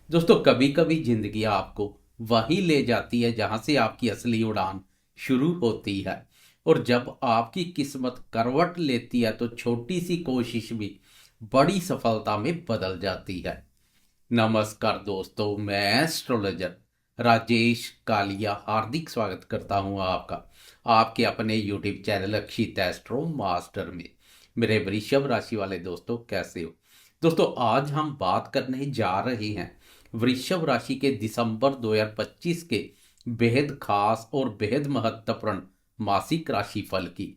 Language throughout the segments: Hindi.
दोस्तों कभी कभी जिंदगी आपको वहीं ले जाती है जहां से आपकी असली उड़ान शुरू होती है। और जब आपकी किस्मत करवट लेती है तो छोटी सी कोशिश भी बड़ी सफलता में बदल जाती है। नमस्कार दोस्तों, मैं एस्ट्रोलॉजर राजेश कालिया हार्दिक स्वागत करता हूं आपका आपके अपने यूट्यूब चैनल अक्षित एस्ट्रो मास्टर में। मेरे वृषभ राशि वाले दोस्तों, कैसे हो? दोस्तों आज हम बात करने जा रहे हैं वृषभ राशि के दिसंबर 2025 के बेहद खास और बेहद महत्वपूर्ण मासिक राशिफल की।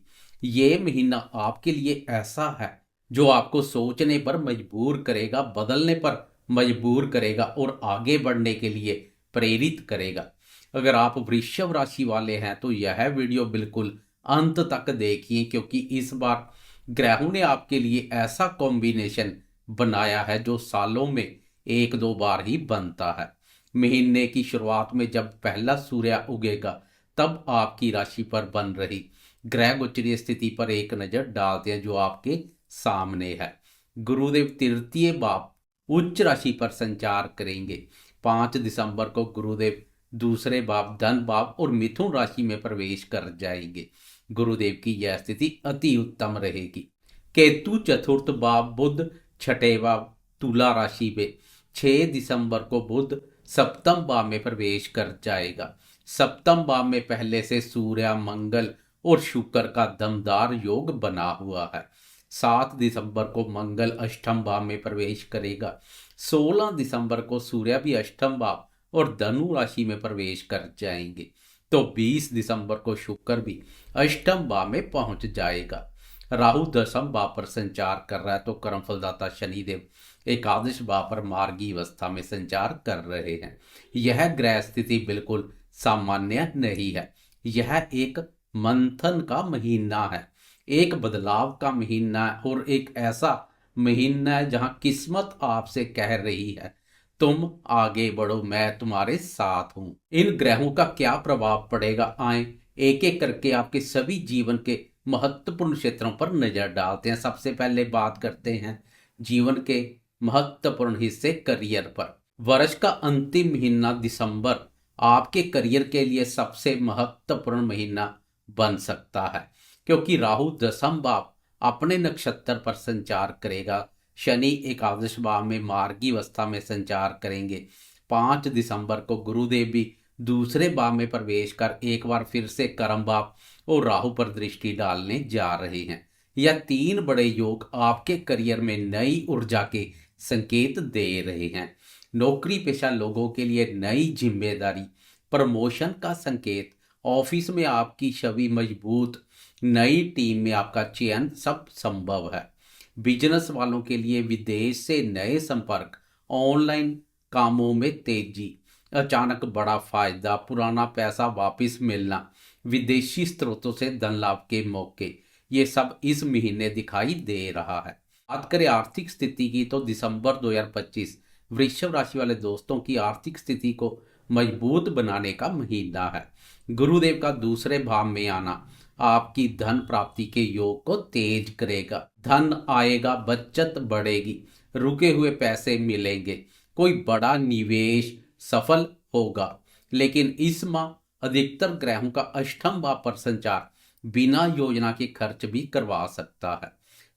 ये महीना आपके लिए ऐसा है जो आपको सोचने पर मजबूर करेगा, बदलने पर मजबूर करेगा और आगे बढ़ने के लिए प्रेरित करेगा। अगर आप वृषभ राशि वाले हैं तो यह वीडियो बिल्कुल अंत तक देखिए, क्योंकि इस बार ग्रहों ने आपके लिए ऐसा कॉम्बिनेशन बनाया है जो सालों में एक दो बार ही बनता है। महीने की शुरुआत में जब पहला सूर्य उगेगा तब आपकी राशि पर बन रही ग्रह गोचरीय स्थिति पर एक नजर डालते हैं जो आपके सामने है। गुरुदेव तृतीय भाव उच्च राशि पर संचार करेंगे। 5 दिसंबर को गुरुदेव दूसरे भाव धन भाव और मिथुन राशि में प्रवेश कर जाएंगे। गुरुदेव की यह स्थिति अति उत्तम रहेगी। केतु चतुर्थ भाव बुध छठे भाव तुला राशि में 6 दिसंबर को बुध सप्तम भाव में प्रवेश कर जाएगा। सप्तम भाव में पहले से सूर्य मंगल और शुक्र का दमदार योग बना हुआ है। 7 दिसंबर को मंगल अष्टम भाव में प्रवेश करेगा। 16 दिसंबर को सूर्य भी अष्टम भाव और धनु राशि में प्रवेश कर जाएंगे। तो 20 दिसंबर को शुक्र भी अष्टम भाव में पहुंच जाएगा। राहु दशम भाव पर संचार कर रहा है तो कर्मफलदाता शनिदेव एकादश भाव पर मार्गी अवस्था में संचार कर रहे हैं। यह ग्रह स्थिति बिल्कुल सामान्य नहीं है। यह एक मंथन का महीना है, एक बदलाव का महीना है और एक ऐसा महीना है जहां किस्मत आपसे कह रही है तुम आगे बढ़ो, मैं तुम्हारे साथ हूं। इन ग्रहों का क्या प्रभाव पड़ेगा, आए एक एक करके आपके सभी जीवन के महत्वपूर्ण क्षेत्रों पर नजर डालते हैं। सबसे पहले बात करते हैं जीवन के महत्वपूर्ण हिस्से करियर पर। वर्ष का अंतिम महीना दिसंबर आपके करियर के लिए सबसे महत्वपूर्ण महीना बन सकता है, क्योंकि राहु दशम भाव अपने नक्षत्र पर संचार करेगा। शनि एकादश भाव में मार्गी अवस्था में संचार करेंगे। 5 दिसंबर को गुरुदेव भी दूसरे भाव में प्रवेश कर एक बार फिर से कर्म भाव और राहु पर दृष्टि डालने जा रहे हैं। यह तीन बड़े योग आपके करियर में नई ऊर्जा के संकेत दे रहे हैं। नौकरी पेशा लोगों के लिए नई जिम्मेदारी, प्रमोशन का संकेत, ऑफिस में आपकी छवि मजबूत, नई टीम में आपका चयन सब संभव है। बिजनेस वालों के लिए विदेश से नए संपर्क, ऑनलाइन कामों में तेजी, अचानक बड़ा फायदा, पुराना पैसा वापस मिलना, विदेशी स्रोतों से धन लाभ के मौके, ये सब इस महीने दिखाई दे रहा है। बात करें आर्थिक स्थिति की तो दिसंबर 2025 वृषभ राशि वाले दोस्तों की आर्थिक स्थिति को मजबूत बनाने का महीना है। गुरुदेव का दूसरे भाव में आना आपकी धन प्राप्ति के योग को तेज करेगा। धन आएगा, बचत बढ़ेगी, रुके हुए पैसे मिलेंगे, कोई बड़ा निवेश सफल होगा। लेकिन इस माह अधिकतर ग्रहों का अष्टम भाव पर संचार बिना योजना के खर्च भी करवा सकता है।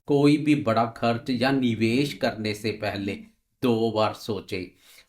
कोई भी बड़ा खर्च या निवेश करने से पहले 2 बार सोचें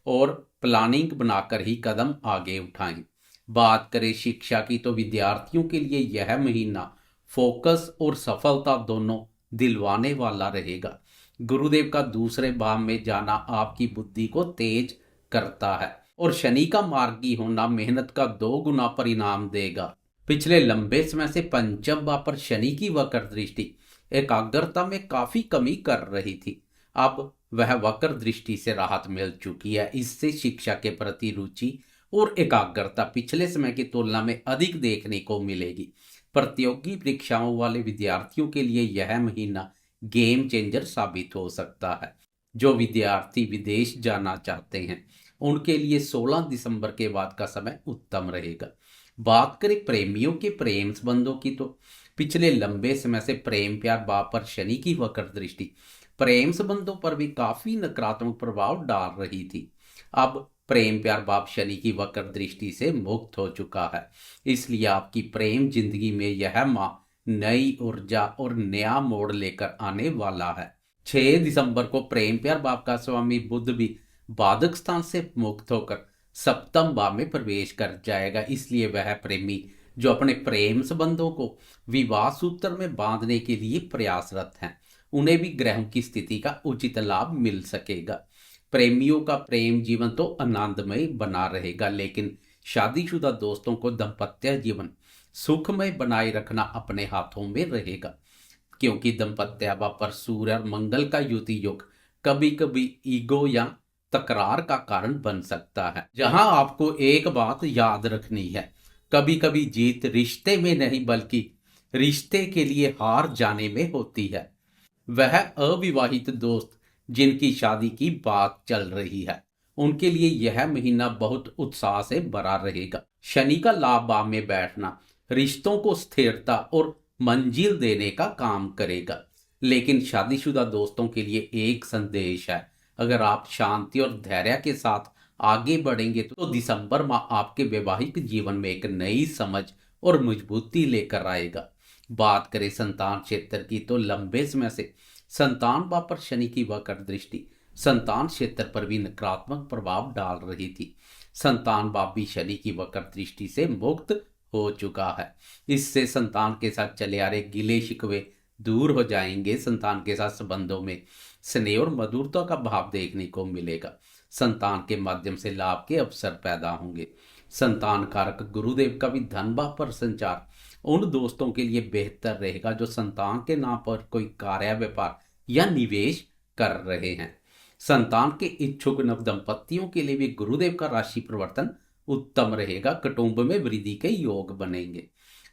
और प्लानिंग बनाकर ही कदम आगे उठाएं। बात करें शिक्षा की तो विद्यार्थियों के लिए यह महीना फोकस और सफलता दोनों दिलवाने वाला रहेगा। गुरुदेव का दूसरे भाव में जाना आपकी बुद्धि को तेज करता है और शनि का मार्गी होना मेहनत का 2 गुना परिणाम देगा। पिछले लंबे समय से पंचम भाव पर शनि की वक्र दृष्टि एकाग्रता में काफी कमी कर रही थी। अब वह वक्र दृष्टि से राहत मिल चुकी है। इससे शिक्षा के प्रति रुचि और एकाग्रता पिछले समय की तुलना में अधिक देखने को मिलेगी। प्रतियोगी परीक्षाओं वाले विद्यार्थियों के लिए यह महीना गेम चेंजर साबित हो सकता है। जो विद्यार्थी विदेश जाना चाहते हैं उनके लिए 16 दिसंबर के बाद का समय उत्तम रहेगा। बात करें प्रेमियों के प्रेम संबंधों की तो पिछले लंबे समय से प्रेम प्यार भाव पर शनि की वक्र दृष्टि प्रेम संबंधों पर भी काफी नकारात्मक प्रभाव डाल रही थी। अब प्रेम प्यार भाव शनि की वक्र दृष्टि से मुक्त हो चुका है, इसलिए आपकी प्रेम जिंदगी में यह माह नई ऊर्जा और नया मोड़ लेकर आने वाला है। 6 दिसंबर को प्रेम प्यार भाव का स्वामी बुध भी बाधक स्थान से मुक्त होकर सप्तम भाव में प्रवेश कर जाएगा, इसलिए वह प्रेमी जो अपने प्रेम संबंधों को विवाह सूत्र में बांधने के लिए प्रयासरत हैं, उन्हें भी ग्रहों की स्थिति का उचित लाभ मिल सकेगा। प्रेमियों का प्रेम जीवन तो आनंदमय बना रहेगा, लेकिन शादीशुदा दोस्तों को दाम्पत्य जीवन सुखमय बनाए रखना अपने हाथों में रहेगा, क्योंकि दाम्पत्य पर सूर्य और मंगल का युति योग कभी कभी ईगो या तकरार का कारण बन सकता है। जहां आपको एक बात याद रखनी है, कभी कभी जीत रिश्ते में नहीं बल्कि रिश्ते के लिए हार जाने में होती है। वह अविवाहित दोस्त जिनकी शादी की बात चल रही है, उनके लिए यह महीना बहुत उत्साह से भरा रहेगा। शनि का लाभ भाव में बैठना रिश्तों को स्थिरता और मंजिल देने का काम करेगा, लेकिन शादीशुदा दोस्तों के लिए एक संदेश है। अगर आप शांति और धैर्य के साथ आगे बढ़ेंगे तो दिसंबर माह आपके वैवाहिक जीवन में एक नई समझ और मजबूती लेकर आएगा। बात करें संतान क्षेत्र की, तो लंबे समय से संतान भाव पर शनि की वक्र दृष्टि संतान क्षेत्र पर भी नकारात्मक प्रभाव डाल रही थी। संतान भाव भी शनि की वक्र दृष्टि से मुक्त हो चुका है। इससे संतान के साथ चले आ रहे गिले शिकवे दूर हो जाएंगे। संतान के साथ संबंधों में स्नेह और मधुरता का भाव देखने को मिलेगा। संतान के माध्यम से लाभ के अवसर पैदा होंगे। संतान कारक गुरुदेव का भी धन भाव पर संचार उन दोस्तों के लिए बेहतर रहेगा जो संतान के नाम पर कोई कार्य व्यापार या निवेश कर रहे हैं। संतान के इच्छुक नव दंपतियों के लिए भी गुरुदेव का राशि परिवर्तन उत्तम रहेगा। कुटुंब में वृद्धि के योग बनेंगे।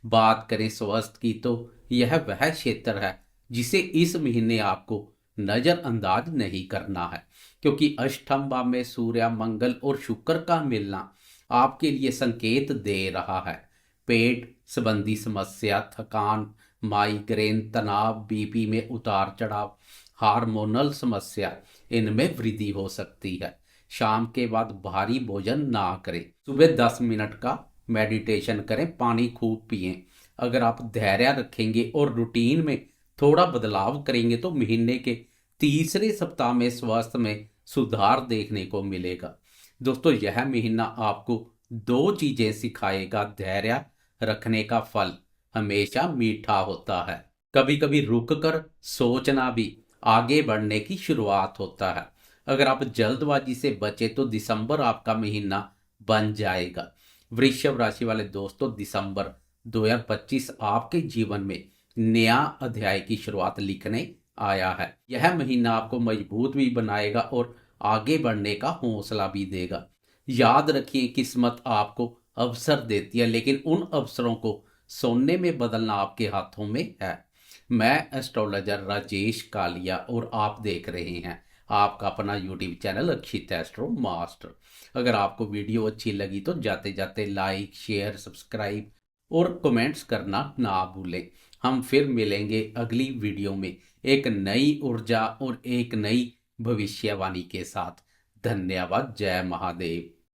बात करें स्वास्थ्य की, तो यह वह क्षेत्र है जिसे इस महीने आपको नजरअंदाज नहीं करना है, क्योंकि अष्टम भाव में सूर्य मंगल और शुक्र का मिलना आपके लिए संकेत दे रहा है। पेट संबंधी समस्या, थकान, माइग्रेन, तनाव, बीपी में उतार चढ़ाव, हार्मोनल समस्या, इनमें वृद्धि हो सकती है। शाम के बाद भारी भोजन ना करें। सुबह 10 मिनट का मेडिटेशन करें, पानी खूब पिएं। अगर आप धैर्य रखेंगे और रूटीन में थोड़ा बदलाव करेंगे तो महीने के तीसरे सप्ताह में स्वास्थ्य में सुधार देखने को मिलेगा। दोस्तों, यह महीना आपको 2 चीजें सिखाएगा। धैर्य रखने का फल हमेशा मीठा होता है। कभी कभी रुक कर सोचना भी आगे बढ़ने की शुरुआत होता है। अगर आप जल्दबाजी से बचे तो दिसंबर आपका महीना बन जाएगा। वृषभ राशि वाले दोस्तों, दिसंबर 2025 आपके जीवन में नया अध्याय की शुरुआत लिखने आया है। यह महीना आपको मजबूत भी बनाएगा और आगे बढ़ने का हौसला भी देगा। याद रखिए, किस्मत आपको अवसर देती है, लेकिन उन अवसरों को सोने में बदलना आपके हाथों में है। मैं एस्ट्रोलॉजर राजेश कालिया और आप देख रहे हैं आपका अपना यूट्यूब चैनल अक्षित एस्ट्रो मास्टर। अगर आपको वीडियो अच्छी लगी तो जाते जाते लाइक, शेयर, सब्सक्राइब और कमेंट्स करना ना भूलें। हम फिर मिलेंगे अगली वीडियो में एक नई ऊर्जा और एक नई भविष्यवाणी के साथ। धन्यवाद। जय महादेव।